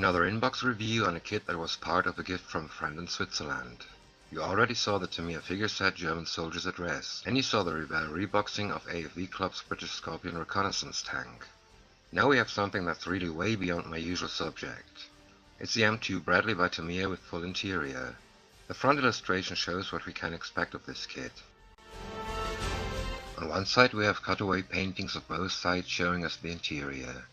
Another inbox review on a kit that was part of a gift from a friend in Switzerland. You already saw the Tamiya figure set German Soldiers at Rest, and you saw the Rebel reboxing of AFV Club's British Scorpion reconnaissance tank. Now we have something that's really way beyond my usual subject. It's the M2 Bradley by Tamiya with full interior. The front illustration shows what we can expect of this kit. On one side we have cutaway paintings of both sides showing us the interior.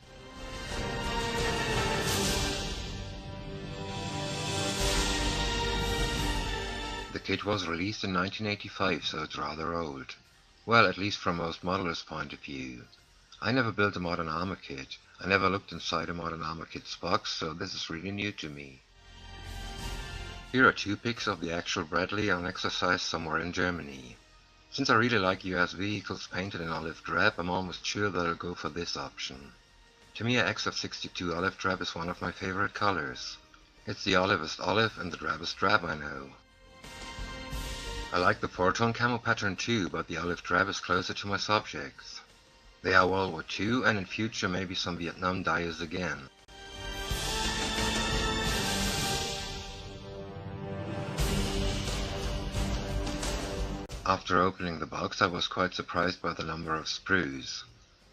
The kit was released in 1985, so it's rather old. Well, at least from most modelers' point of view. I never built a modern armor kit. I never looked inside a modern armor kit's box, so this is really new to me. Here are two pics of the actual Bradley on exercise somewhere in Germany. Since I really like US vehicles painted in olive drab, I'm almost sure that I'll go for this option. Tamiya XF62 olive drab is one of my favorite colors. It's the olivest olive and the drabbest drab I know. I like the 4-tone camo pattern too, but the olive drab is closer to my subjects. They are World War II and in future maybe some Vietnam dyes again. After opening the box I was quite surprised by the number of sprues.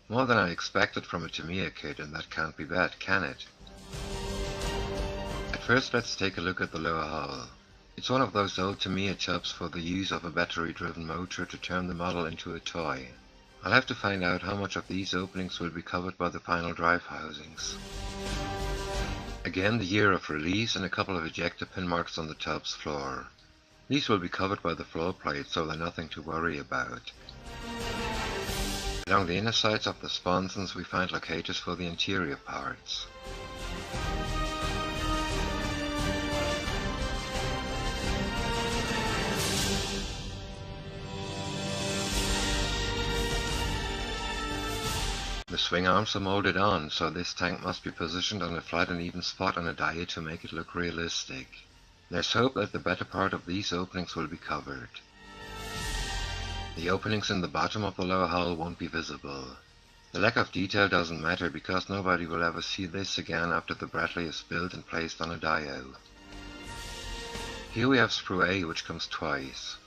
More than I expected from a Tamiya kit, and that can't be bad, can it? At first let's take a look at the lower hull. It's one of those old Tamiya tubs for the use of a battery-driven motor to turn the model into a toy. I'll have to find out how much of these openings will be covered by the final drive housings. Again, the year of release and a couple of ejector pin marks on the tub's floor. These will be covered by the floor plate, so they're nothing to worry about. Along the inner sides of the sponsons we find locators for the interior parts. The swing arms are molded on, so this tank must be positioned on a flat and even spot on a die to make it look realistic. There's hope that the better part of these openings will be covered. The openings in the bottom of the lower hull won't be visible. The lack of detail doesn't matter because nobody will ever see this again after the Bradley is built and placed on a dio. Here we have sprue A, which comes twice.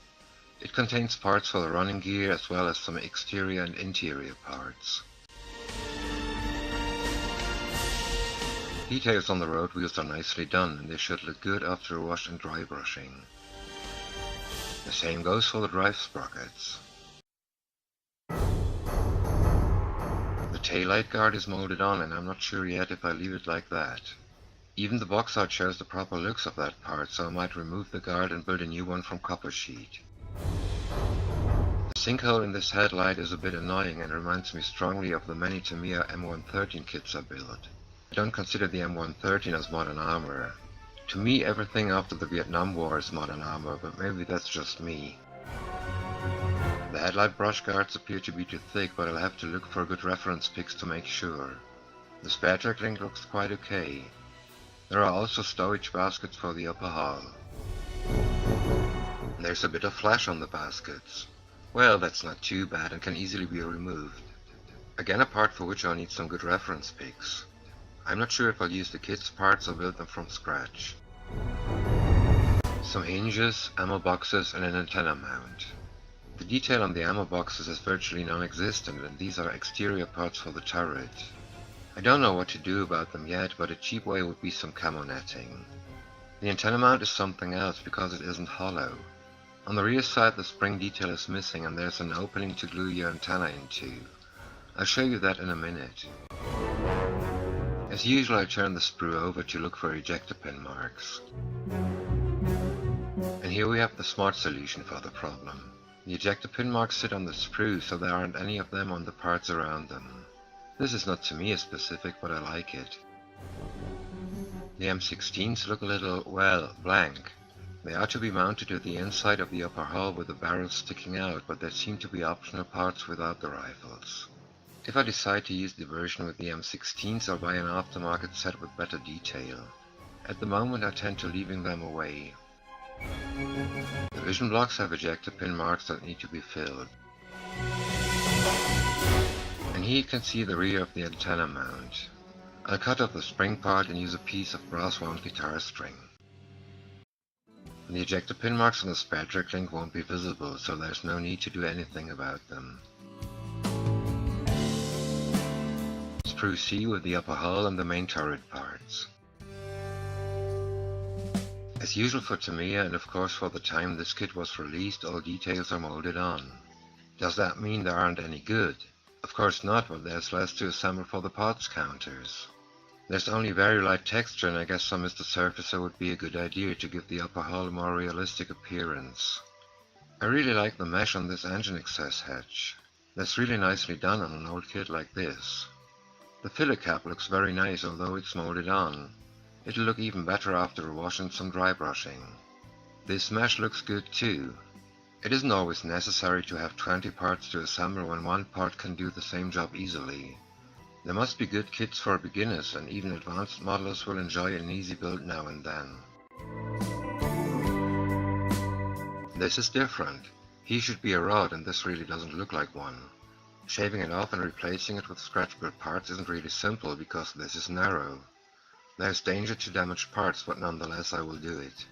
It contains parts for the running gear as well as some exterior and interior parts. Details on the road wheels are nicely done, and they should look good after a wash and dry brushing. The same goes for the drive sprockets. The taillight guard is molded on, and I'm not sure yet if I leave it like that. Even the box art shows the proper looks of that part, so I might remove the guard and build a new one from copper sheet. The sinkhole in this headlight is a bit annoying and reminds me strongly of the many Tamiya M113 kits I built. I don't consider the M113 as modern armor. To me, everything after the Vietnam War is modern armor, but maybe that's just me. The headlight brush guards appear to be too thick, but I'll have to look for good reference pics to make sure. The spare track link looks quite okay. There are also storage baskets for the upper hull. There's a bit of flash on the baskets. Well, that's not too bad and can easily be removed. Again, a part for which I'll need some good reference pics. I'm not sure if I'll use the kit's parts or build them from scratch. Some hinges, ammo boxes and an antenna mount. The detail on the ammo boxes is virtually non-existent, and these are exterior parts for the turret. I don't know what to do about them yet, but a cheap way would be some camo netting. The antenna mount is something else because it isn't hollow. On the rear side the spring detail is missing and there's an opening to glue your antenna into. I'll show you that in a minute. As usual, I turn the sprue over to look for ejector pin marks. And here we have the smart solution for the problem. The ejector pin marks sit on the sprue, so there aren't any of them on the parts around them. This is not Tamiya specific, but I like it. The M16s look a little, well, blank. They are to be mounted to the inside of the upper hull with the barrels sticking out, but there seem to be optional parts without the rifles. If I decide to use the version with the M16s, I'll buy an aftermarket set with better detail. At the moment I tend to leaving them away. The vision blocks have ejector pin marks that need to be filled. And here you can see the rear of the antenna mount. I'll cut off the spring part and use a piece of brass wound guitar string. The ejector pin marks on the spare track link won't be visible, so there's no need to do anything about them. Sprue C with the upper hull and the main turret parts. As usual for Tamiya, and of course for the time this kit was released, all details are molded on. Does that mean there aren't any good? Of course not, but there's less to assemble for the parts counters. There's only very light texture, and I guess some Mr. Surfacer would be a good idea to give the upper hull a more realistic appearance. I really like the mesh on this engine excess hatch. That's really nicely done on an old kit like this. The filler cap looks very nice, although it's molded on. It'll look even better after a wash and some dry brushing. This mesh looks good too. It isn't always necessary to have 20 parts to assemble when one part can do the same job easily. There must be good kits for beginners, and even advanced modelers will enjoy an easy build now and then. This is different. He should be a rod, and this really doesn't look like one. Shaving it off and replacing it with scratch built parts isn't really simple because this is narrow. There's danger to damage parts, but nonetheless I will do it.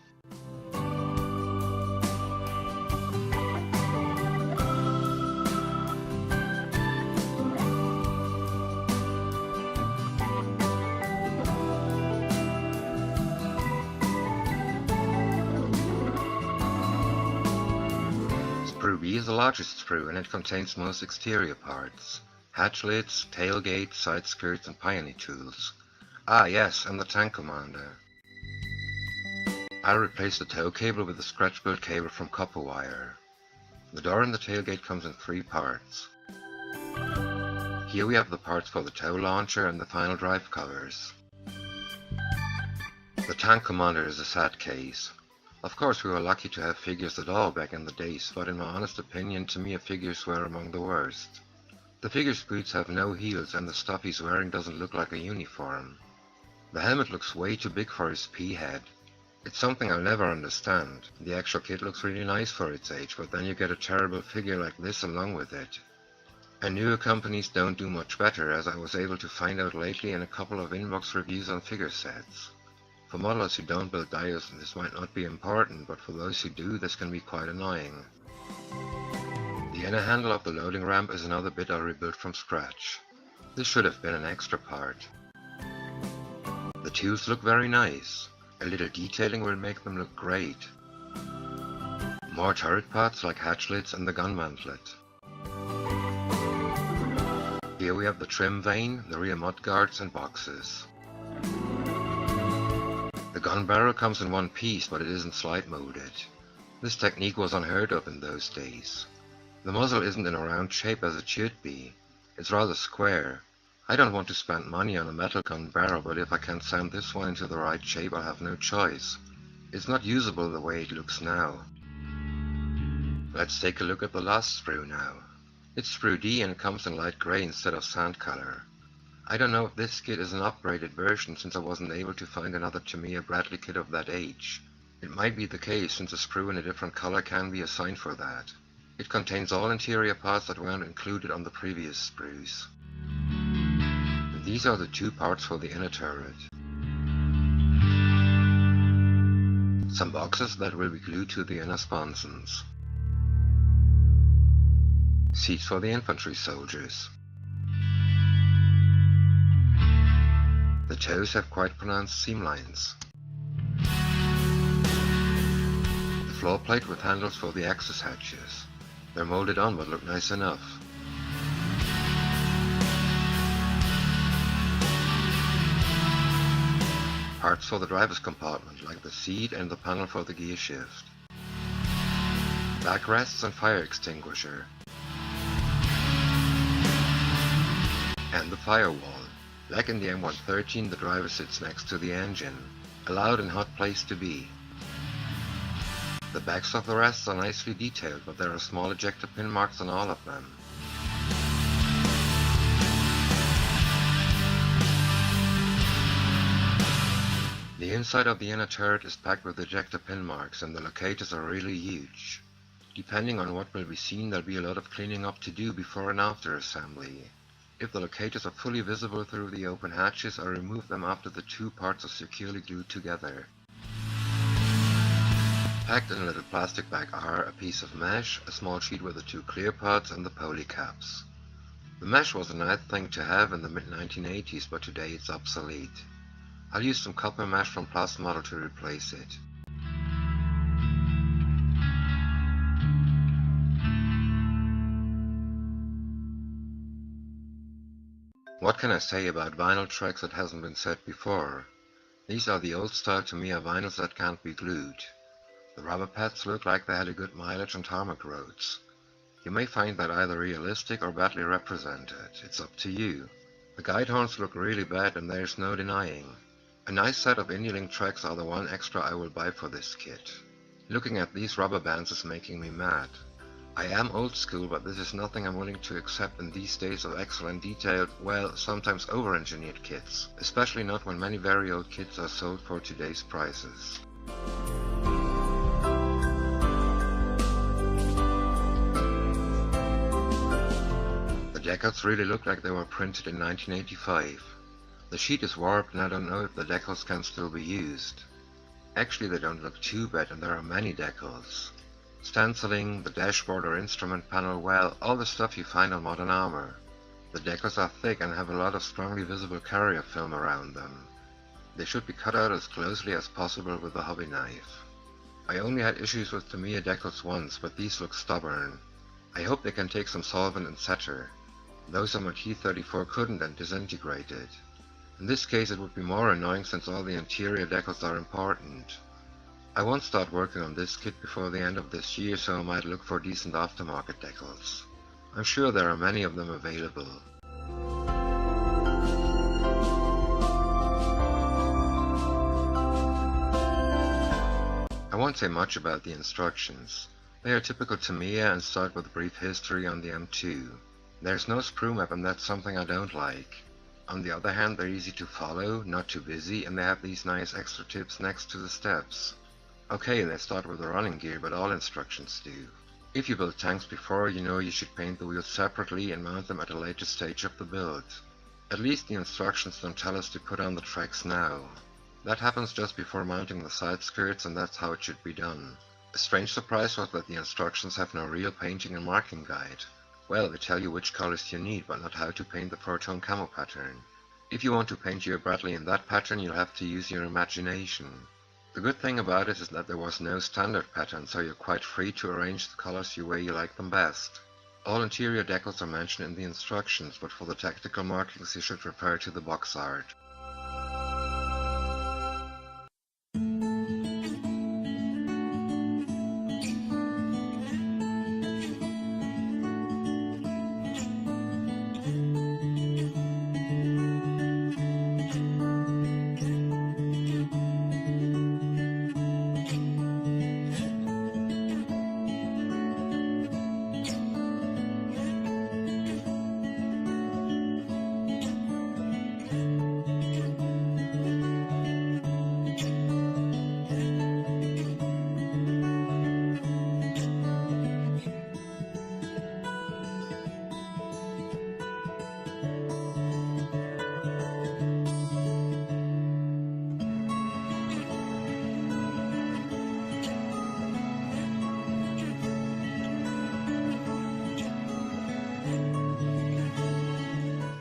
Sprue B is the largest sprue, and it contains most exterior parts. Hatch lids, tailgate, side skirts and pioneer tools. Ah yes, and the tank commander. I'll replace the tow cable with a scratch built cable from copper wire. The door and the tailgate comes in 3 parts. Here we have the parts for the tow launcher and the final drive covers. The tank commander is a sad case. Of course we were lucky to have figures at all back in the days, but in my honest opinion Tamiya figures were among the worst. The figure's boots have no heels and the stuff he's wearing doesn't look like a uniform. The helmet looks way too big for his P-head. It's something I'll never understand. The actual kit looks really nice for its age, but then you get a terrible figure like this along with it. And newer companies don't do much better, as I was able to find out lately in a couple of inbox reviews on figure sets. For modelers who don't build dios, this might not be important, but for those who do, this can be quite annoying. The inner handle of the loading ramp is another bit I rebuilt from scratch. This should have been an extra part. The tools look very nice. A little detailing will make them look great. More turret parts like hatch lids and the gun mantlet. Here we have the trim vane, the rear mudguards and boxes. The gun barrel comes in one piece, but it isn't slide molded. This technique was unheard of in those days. The muzzle isn't in a round shape as it should be. It's rather square. I don't want to spend money on a metal gun barrel, but if I can sand this one into the right shape, I'll have no choice. It's not usable the way it looks now. Let's take a look at the last sprue now. It's sprue D and it comes in light grey instead of sand color. I don't know if this kit is an upgraded version since I wasn't able to find another Tamiya Bradley kit of that age. It might be the case since a sprue in a different color can be assigned for that. It contains all interior parts that weren't included on the previous sprues. These are the 2 parts for the inner turret. Some boxes that will be glued to the inner sponsons. Seats for the infantry soldiers. The toes have quite pronounced seam lines. The floor plate with handles for the access hatches. They're molded on but look nice enough. Parts for the driver's compartment, like the seat and the panel for the gear shift. Backrests and fire extinguisher. And the firewall. Like in the M113, the driver sits next to the engine. A loud and hot place to be. The backs of the rests are nicely detailed, but there are small ejector pin marks on all of them. The inside of the inner turret is packed with ejector pin marks, and the locators are really huge. Depending on what will be seen, there'll be a lot of cleaning up to do before and after assembly. If the locators are fully visible through the open hatches, I remove them after the two parts are securely glued together. Packed in a little plastic bag are a piece of mesh, a small sheet with the two clear parts, and the poly caps. The mesh was a nice thing to have in the mid-1980s, but today it's obsolete. I'll use some copper mesh from Plasmodel to replace it. What can I say about vinyl tracks that hasn't been said before? These are the old style Tamiya vinyls that can't be glued. The rubber pads look like they had a good mileage on tarmac roads. You may find that either realistic or badly represented. It's up to you. The guide horns look really bad and there's no denying. A nice set of IndieLink tracks are the one extra I will buy for this kit. Looking at these rubber bands is making me mad. I am old school, but this is nothing I'm willing to accept in these days of excellent detailed, well, sometimes over-engineered kits, especially not when many very old kits are sold for today's prices. The decals really look like they were printed in 1985. The sheet is warped and I don't know if the decals can still be used. Actually, they don't look too bad and there are many decals. Stenciling, the dashboard or instrument panel, well, all the stuff you find on modern Armour. The decals are thick and have a lot of strongly visible carrier film around them. They should be cut out as closely as possible with a hobby knife. I only had issues with Tamiya decals once, but these look stubborn. I hope they can take some solvent and setter. Those on my T34 couldn't and disintegrated. In this case it would be more annoying since all the interior decals are important. I won't start working on this kit before the end of this year, so I might look for decent aftermarket decals. I'm sure there are many of them available. I won't say much about the instructions. They are typical Tamiya and start with a brief history on the M2. There's no sprue map and that's something I don't like. On the other hand, they're easy to follow, not too busy, and they have these nice extra tips next to the steps. Okay, they start with the running gear, but all instructions do. If you built tanks before, you know you should paint the wheels separately and mount them at a later stage of the build. At least the instructions don't tell us to put on the tracks now. That happens just before mounting the side skirts and that's how it should be done. A strange surprise was that the instructions have no real painting and marking guide. Well, they tell you which colors you need, but not how to paint the 4-tone camo pattern. If you want to paint your Bradley in that pattern, you'll have to use your imagination. The good thing about it is that there was no standard pattern, so you're quite free to arrange the colors the way you like them best. All interior decals are mentioned in the instructions, but for the tactical markings you should refer to the box art.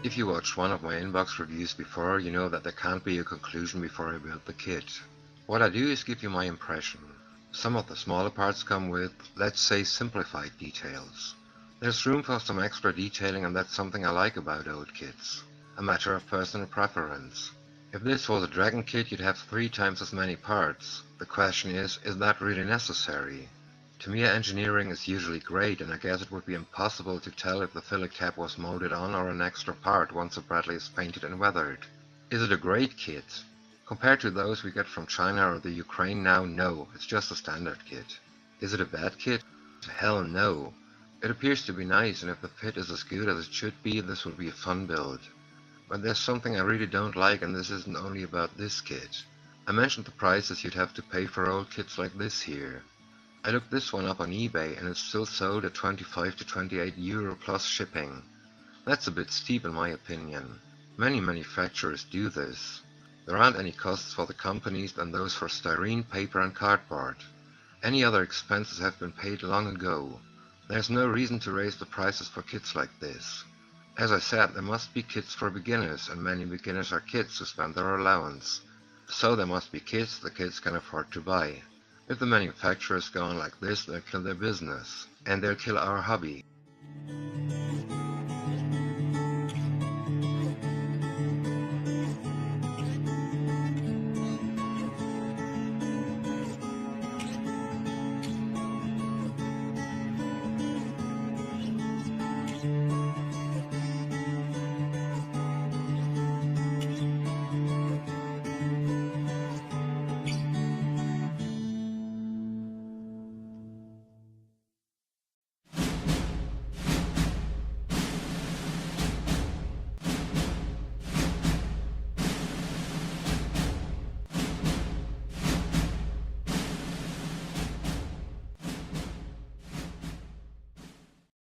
If you watched one of my inbox reviews before, you know that there can't be a conclusion before I build the kit. What I do is give you my impression. Some of the smaller parts come with, let's say, simplified details. There's room for some extra detailing and that's something I like about old kits. A matter of personal preference. If this was a Dragon kit, you'd have 3 times as many parts. The question is that really necessary? Tamiya engineering is usually great, and I guess it would be impossible to tell if the fillet cap was molded on or an extra part once a Bradley is painted and weathered. Is it a great kit? Compared to those we get from China or the Ukraine now, no, it's just a standard kit. Is it a bad kit? Hell no. It appears to be nice, and if the fit is as good as it should be, this would be a fun build. But there's something I really don't like, and this isn't only about this kit. I mentioned the prices you'd have to pay for old kits like this here. I looked this one up on eBay and it's still sold at 25 to 28 euro plus shipping. That's a bit steep in my opinion. Many manufacturers do this. There aren't any costs for the companies than those for styrene, paper and cardboard. Any other expenses have been paid long ago. There's no reason to raise the prices for kits like this. As I said, there must be kits for beginners, and many beginners are kids who spend their allowance. So there must be kits the kids can afford to buy. If the manufacturers go on like this, they'll kill their business, and they'll kill our hobby.